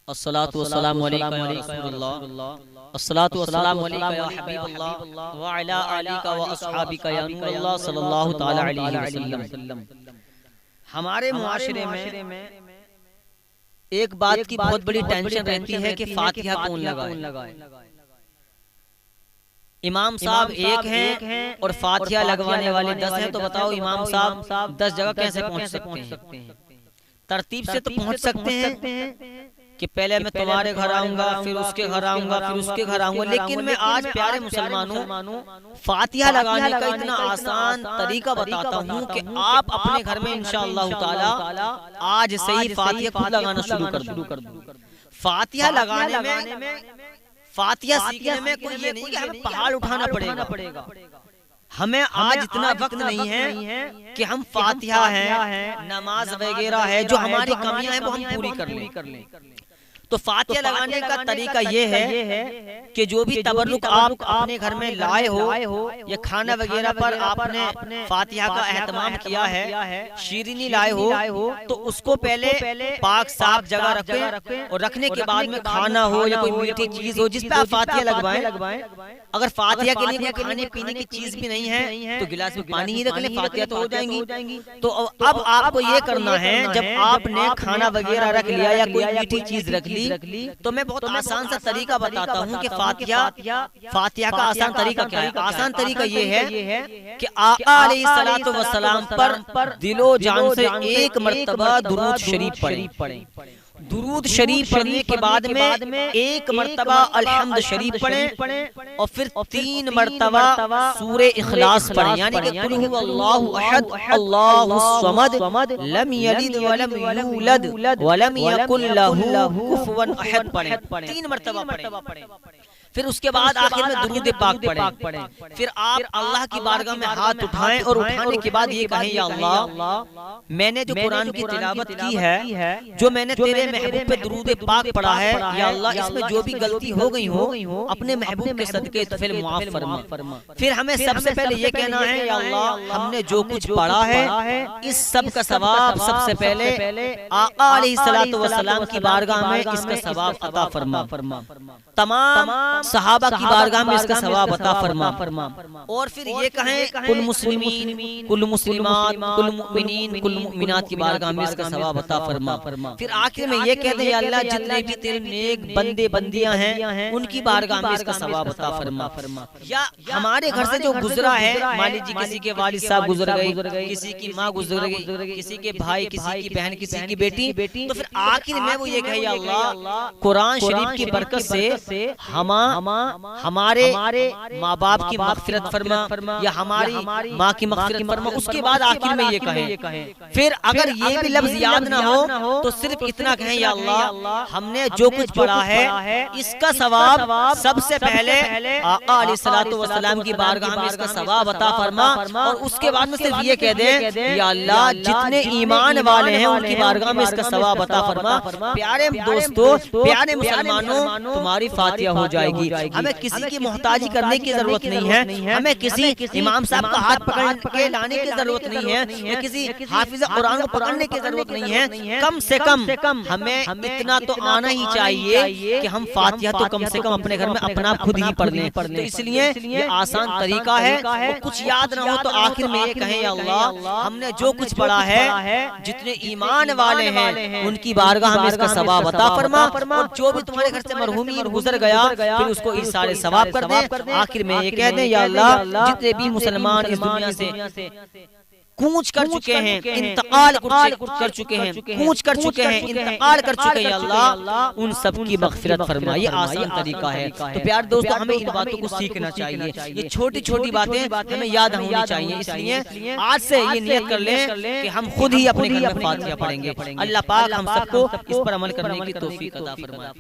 الصلاۃ والسلام علیکم یا رسول اللہ، الصلاۃ والسلام علیکم یا حبیب اللہ وعلی آلک و اصحابک یا نور اللہ صلی اللہ تعالی علیہ وسلم۔ ہمارے معاشرے میں ایک بات کی بہت بڑی ٹینشن رہتی ہے کہ فاتحہ کون لگائے۔ امام صاحب ایک ہیں اور فاتحہ لگوانے والے 10 ہیں، تو بتاؤ امام صاحب 10 جگہ کیسے پہنچ سکتے ہیں؟ ترتیب سے تو پہنچ سکتے ہیں کہ پہلے میں تمہارے گھر آؤں گا، پھر اس کے گھر آؤں گا، پھر اس کے گھر آؤں گا، لیکن میں آج پیارے مسلمانوں فاتحہ لگانے کا اتنا آسان طریقہ بتاتا ہوں کہ آپ اپنے گھر میں انشاءاللہ تعالی آج سے ہی فاتحہ خود لگانا شروع کر دوں۔ فاتحہ لگانے میں، فاتحہ سیکھنے میں کوئی یہ نہیں کہ ہمیں پہاڑ اٹھانا پڑے گا۔ ہمیں آج اتنا وقت نہیں ہے کہ ہم فاتحہ ہے، نماز وغیرہ ہے، جو ہماری کمیاں ہیں وہ ہم پوری کر لیں۔ تو فاتحہ لگانے کا طریقہ یہ ہے کہ جو بھی تبرک آپ اپنے گھر میں لائے ہو یا کھانا وغیرہ پر آپ نے فاتحہ کا اہتمام کیا ہے، شیرینی لائے ہو، تو اس کو پہلے پاک صاف جگہ رکھیں، اور رکھنے کے بعد میں کھانا ہو یا کوئی میٹھی چیز ہو جس پہ آپ فاتحہ لگوائیں۔ اگر فاتحہ کے لیے کوئی کھانے پینے کی چیز بھی نہیں ہے تو گلاس میں پانی ہی رکھ لیں، فاتحہ تو ہو جائیں گی۔ تو اب آپ کو یہ کرنا ہے، جب آپ نے کھانا وغیرہ رکھ لیا یا کوئی میٹھی چیز رکھ لی، تو میں بہت آسان سا طریقہ بتاتا ہوں کہ فاتحہ کا آسان طریقہ کیا ہے۔ آسان طریقہ یہ ہے کہ آقا علیہ الصلوۃ والسلام پر دل و جان سے ایک مرتبہ درود شریف پڑھیں۔ درود شریف پڑھنے کے بعد میں ایک مرتبہ الحمد شریف پڑھیں، اور پھر 3 مرتبہ سورہ اخلاص پڑھیں، یعنی کہ قل هو اللہ احد اللہ الصمد لم یلد ولم یولد ولم یکن لہ کفوا احد پڑھیں، 3 مرتبہ پڑھیں۔ پھر اس کے بعد آخر میں درود پاک پڑھیں۔ پھر آپ اللہ کی بارگاہ میں ہاتھ اٹھائیں، اور اٹھانے کے بعد یہ کہیں یا اللہ، میں نے جو قرآن کی تلاوت کی ہے، جو میں نے تیرے محبوب پہ درود پاک پڑھا ہے، یا اللہ اس میں جو بھی غلطی ہو گئی ہو اپنے محبوب کے صدقے تو پھر معاف فرما۔ پھر ہمیں سب سے پہلے یہ کہنا ہے یا اللہ، ہم نے جو کچھ پڑھا ہے اس سب کا ثواب سب سے پہلے آقا علیہ الصلوۃ والسلام کی بارگاہ میں اس کا ثواب عطا فرما، تمام صحابہ کی بارگاہ میں اس کا ثواب عطا فرما، اور پھر یہ کہیں کل مسلمین، کل مسلمات، کل مؤمنین، کل مؤمنات کی بارگاہ میں اس کا ثواب عطا فرما۔ پھر آخر میں یہ کہہ دیں یا اللہ، جتنے بھی تیرے نیک بندے بندیاں ہیں ان کی بارگاہ میں اس کا ثواب عطا فرما۔ یا ہمارے گھر سے جو گزرا ہے، مان لیجیے کسی کے والد صاحب گزر گئے، کسی کی ماں گزر گئی، کسی کے بھائی، کسی کی بہن، کسی کی بیٹی، تو پھر آخر میں وہ یہ کہے یا اللہ، قرآن شریف کی برکت سے ہمارے ماں باپ کی مغفرت فرما، یا ہماری ماں کی مغفرت فرما۔ اس کے بعد آخر میں یہ کہیں، پھر اگر یہ بھی لفظ یاد نہ ہو تو صرف اتنا کہیں یا اللہ، ہم نے جو کچھ پڑھا ہے اس کا ثواب سب سے پہلے آقا علیہ الصلوۃ والسلام کی بارگاہ میں اس کا ثواب عطا فرما، اور اس کے بعد میں صرف یہ کہہ دیں یا اللہ، جتنے ایمان والے ہیں ان کی بارگاہ میں اس کا ثواب عطا فرما۔ پیارے دوستو، پیارے مسلمانوں، تمہاری فاتحہ ہو جائے گی۔ ہمیں کسی کی محتاجی کرنے کی ضرورت نہیں ہے، ہمیں کسی امام صاحب کا ہاتھ پکڑ کے لانے کی ضرورت نہیں ہے، یا کسی حافظ قرآن کو پکڑنے کی ضرورت نہیں ہے۔ کم سے کم ہمیں اتنا تو آنا ہی چاہیے کہ ہم فاتحہ تو کم سے کم اپنے گھر میں اپنا خود ہی پڑھ لیں۔ تو اس لیے یہ آسان طریقہ ہے، کچھ یاد نہ ہو تو آخر میں یہ کہیں یا اللہ، ہم نے جو کچھ پڑھا ہے، جتنے ایمان والے ہیں ان کی بارگاہ میں اس کا ثواب عطا فرما، اور جو بھی تمہارے گھر سے مرحومین گزر گیا پھر اس کو ایثار ثواب کر دیں۔ آخر میں یہ کہہ دیں یا اللہ، جتنے بھی مسلمان اس دنیا سے کوچ کر چکے ہیں، انتقال کر چکے ہیں، کوچ کر چکے ہیں، انتقال کر چکے ہیں، یا اللہ ان سب کی مغفرت فرما۔ یہ آسان طریقہ ہے۔ تو پیارے دوستو، ہمیں ان باتوں کو سیکھنا چاہیے، یہ چھوٹی چھوٹی باتیں ہمیں یاد ہونی چاہیے۔ اس لیے آج سے یہ نیت کر لیں کہ ہم خود ہی اپنے گھر میں فاتحہ پڑھیں گے۔ اللہ پاک ہم سب کو اس پر عمل کرنے کی توفیق عطا فرمائے۔